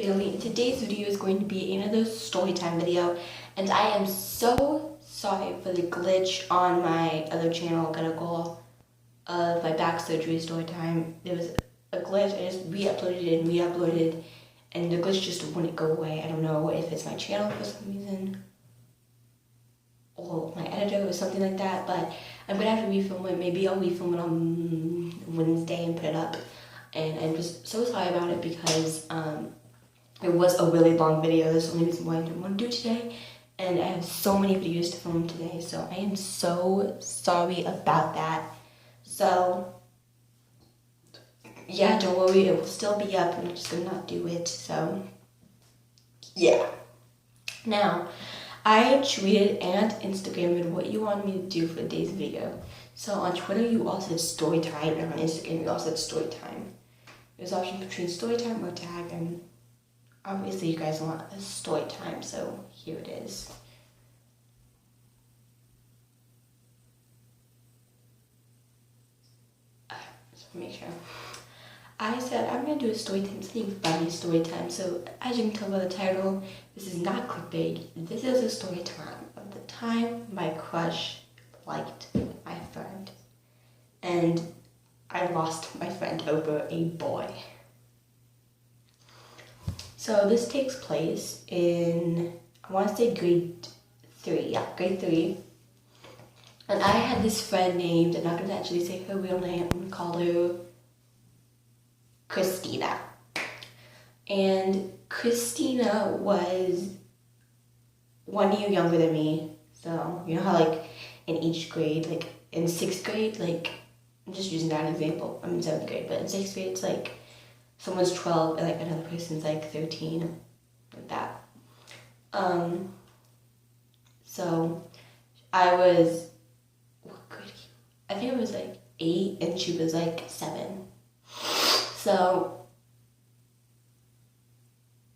Bailey. Today's video is going to be another story time video, and I am so sorry for the glitch on my other channel, Got a Goal, of my back surgery story time. There was a glitch. I just re-uploaded it and re-uploaded, and the glitch just wouldn't go away. I don't know if it's my channel for some reason, or my editor or something like that, but I'm gonna have to refilm it. Maybe I'll refilm it on Wednesday and put it up. And I'm just so sorry about it because it was a really long video. That's the only reason why I didn't want to do it today. And I have so many videos to film today, so I am so sorry about that. So, yeah, don't worry, it will still be up. I'm just gonna not do it, so, yeah. Now, I tweeted and Instagrammed what you wanted me to do for today's video. So on Twitter, you all said story time, and on Instagram, you all said story time. There's option between story time or tag, and obviously you guys want a story time, so here it is. Just make sure. I said I'm gonna do a story time, something funny story time. So as you can tell by the title, this is not clickbait. This is a story time of the time my crush liked my friend, and I lost my friend over a boy. So this takes place in, I want to say grade 3. Yeah, grade 3. And I had this friend named, I'm not going to actually say her real name, I'm going to call her Christina. And Christina was 1 year younger than me. So, you know how like in each grade, like in 6th grade, like, I'm just using that example, I'm in 7th grade, but in 6th grade it's like, someone's 12 and like another person's like 13, like that. So I was, what grade? I think I was like 8 and she was like 7. So,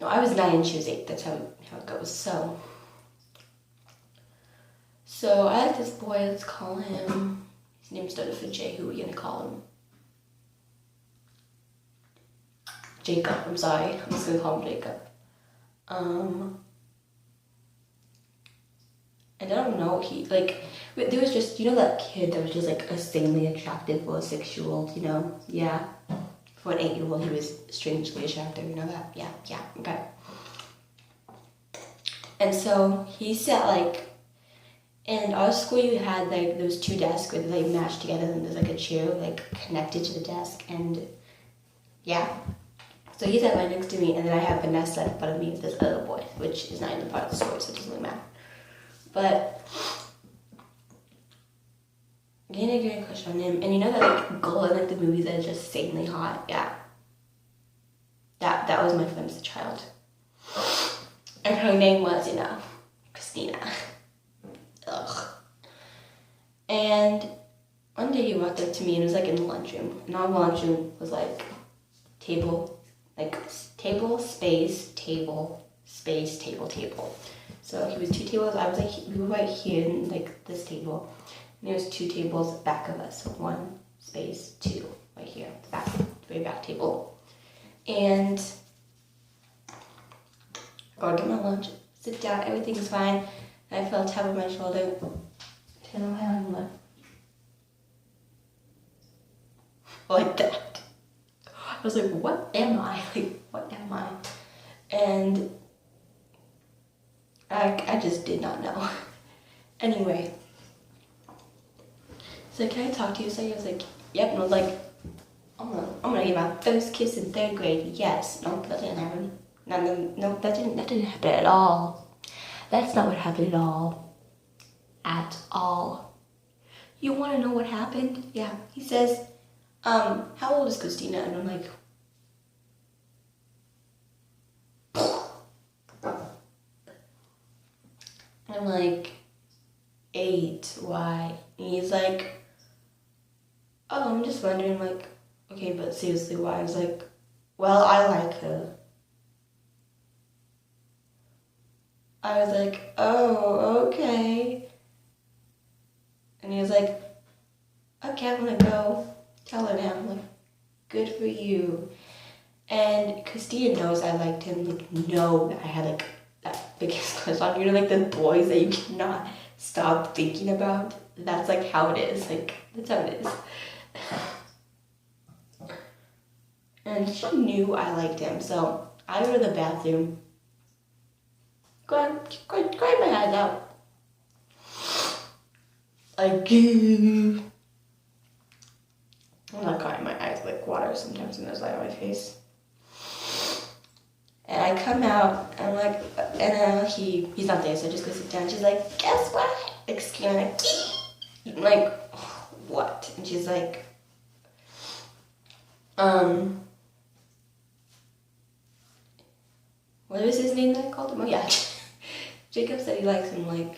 no, I was 9 and she was 8. That's how it goes. So I like this boy. Let's call him. His name started for J. Who are we gonna call him? Jacob, I'm sorry. I'm just gonna call him Jacob. And I don't know, there was just, you know that kid that was just like insanely attractive for a 6-year-old, you know? Yeah. For an 8-year-old, he was strangely attractive, you know that? Yeah, okay. And so he sat like, in our school you had like those 2 desks where they like matched together and there's like a chair like connected to the desk, and yeah. So he sat right next to me, and then I have Vanessa in front of me with this other boy, which is not even part of the story, so it doesn't really matter. But getting a great crush on him, and you know that like girl in like the movies that is just insanely hot? Yeah. That was my friend as a child. And her name was, Christina. Ugh. And one day he walked up to me and it was like in the lunchroom. And our lunchroom was like table, space, table, space, table. So he was 2 tables. I was like, we were right here in like this table. And there was 2 tables back of us. So 1 space, 2 right here, the back, very back table. And I go get my lunch, sit down, everything's fine. And I felt a tap on my shoulder. Turn around, look. Like that. I was like, what am I? Like, what am I? And I just did not know. Anyway. So can I talk to you? So I was like, yep. And I was like, I'm gonna get my first kiss in 3rd grade. Yes. No, that didn't happen. No, that didn't happen at all. That's not what happened at all. At all. You wanna know what happened? Yeah. He says, how old is Christina? And I'm like, I'm like, 8, why? And he's like, oh, I'm just wondering, like, okay, but seriously, why? I was like, well, I like her. I was like, oh, okay. And he was like, okay, I'm gonna go tell her now. I'm like, good for you. And Christina knows I liked him, like, know that I had, like, that biggest crush on, you know, like, the boys that you cannot stop thinking about. That's, like, how it is, like, that's how it is. And she knew I liked him, so I go to the bathroom, cry my eyes out. Like, I'm not crying my eyes, like water sometimes, and there's light on my face. And I come out, and I'm like, and he's not there, so I just go sit down. She's like, guess what? Like, screaming, like, what? And she's like, what was his name that I called him? Oh, yeah. Jacob said he likes him, like,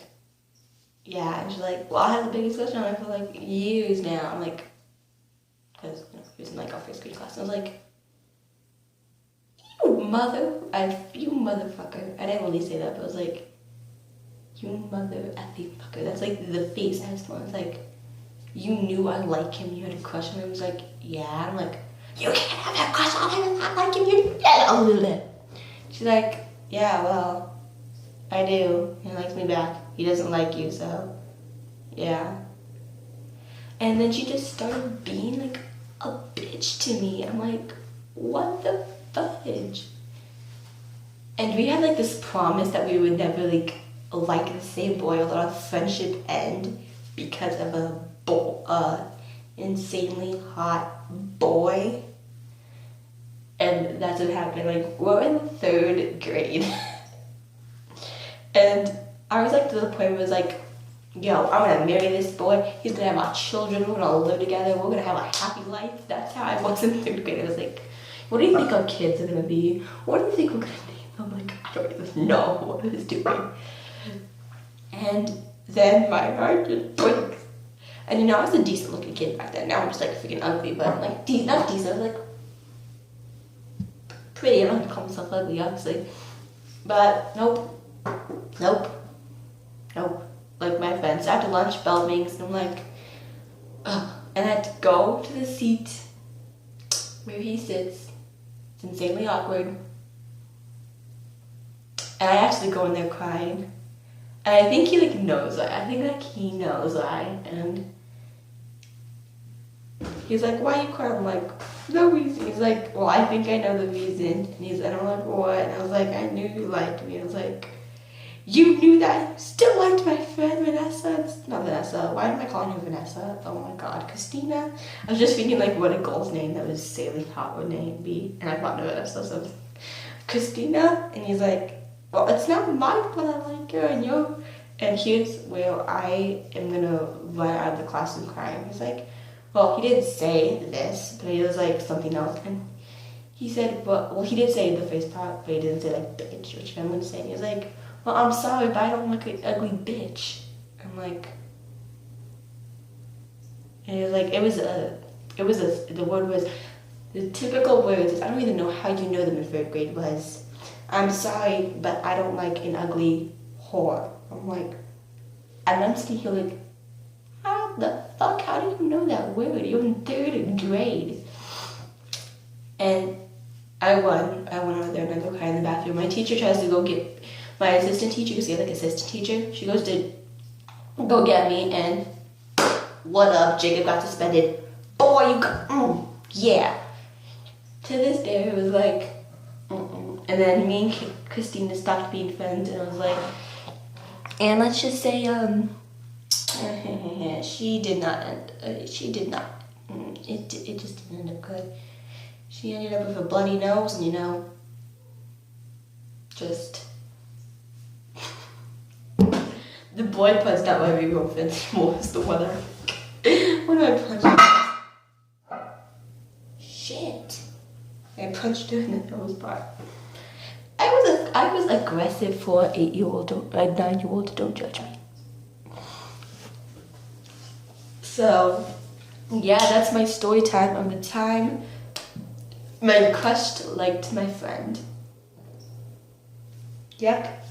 yeah. And she's like, well, I have the biggest crush on him for, like, years now. I'm like, because, you know, he was in, like, our first grade class. And I was like, you motherfucker. I didn't really say that, but I was like, you mother effing fucker. That's, like, the face I was telling. It's like, you knew I like him, you had a crush on him. I was like, yeah. I'm like, you can't have that crush on him and not like him. You're dead. She's like, yeah, well, I do. He likes me back. He doesn't like you, so, yeah. And then she just started being, like, a bitch to me. I'm like, what the fudge? And we had, like, this promise that we would never, like the same boy or let our friendship end because of a insanely hot boy. And that's what happened. Like, we're in 3rd grade. And I was, like, to the point where it was like, yo, I'm gonna marry this boy. He's gonna have our children. We're gonna live together. We're gonna have a happy life. That's how I was in 3rd grade. I was like, what do you think our kids are gonna be? What do you think we're gonna name them? Like, I don't even know what I was doing. And then my heart just breaks. And, you know, I was a decent looking kid back then. Now I'm just, like, freaking ugly. But I'm, like, not decent. I was, like, pretty. I'm not gonna call myself ugly, obviously. But, nope. Like, my friends, after lunch, bell rings, and I'm like, ugh. And I had to go to the seat where he sits. It's insanely awkward. And I actually go in there crying. And I think he, like, knows why. I think, like, he knows why. And he's like, why are you crying? I'm like, no reason. He's like, well, I think I know the reason. And I'm like, what? And I was like, I knew you liked me. I was like, you knew that? You still liked my friend Vanessa? It's not Vanessa. Why am I calling her Vanessa? Oh my god, Christina? I was just thinking, like, what a girl's name that was insanely hot would name be. And I thought Vanessa, so I was like, Christina? And he's like, well, it's not my fault I like her, and you. And here's where I am gonna run out of the classroom crying. He's like, well, he didn't say this, but he was like something else. And he said, well, he did say the first part, but he didn't say, like, bitch, which I'm gonna say. And he was like, well, I'm sorry, but I don't like an ugly bitch. I'm like, and it was like, the word was, the typical words, I don't even know how you know them in 3rd grade, was, I'm sorry, but I don't like an ugly whore. I'm like, and I'm sitting here like, how the fuck, how do you know that word? You're in 3rd grade. And I won over there and I go cry in the bathroom. My teacher tries to go get my assistant teacher, because he had, like, assistant teacher. She goes to go get me, and what up? Jacob got suspended. Boy, you got, yeah. To this day, it was like, And then me and Christina stopped being friends, and I was like, and let's just say, she did not, it just didn't end up good. She ended up with a bloody nose, and, you know, just, the boy punched out my real fence. What was the one I punched? Shit. I punched her in the nose part. I was aggressive for a 9-year-old. Don't judge me. So, yeah, that's my story time of the time my crush liked my friend. Yep.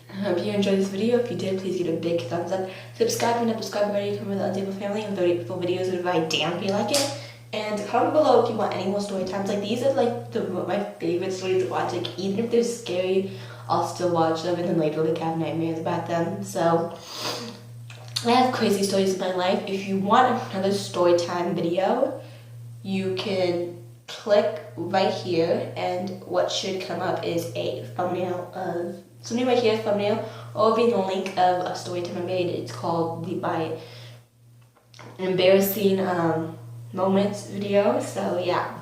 I hope you enjoyed this video. If you did, please give it a big thumbs up. Subscribe if you're not subscribed already. Come with the Unstable family and 30 full videos if I damn feel like it. And comment below if you want any more story times. Like, these are like my favorite stories to watch. Like, even if they're scary, I'll still watch them and then later like have nightmares about them. So I have crazy stories in my life. If you want another story time video, you can click right here, and what should come up is a thumbnail of something right here, thumbnail, or it'll be the link of a story time I made. It's called my embarrassing moments video. So yeah,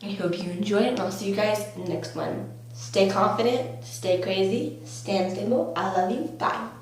I hope you enjoyed it, and I'll see you guys in the next one. Stay confident, stay crazy, stay unstable. I love you. Bye.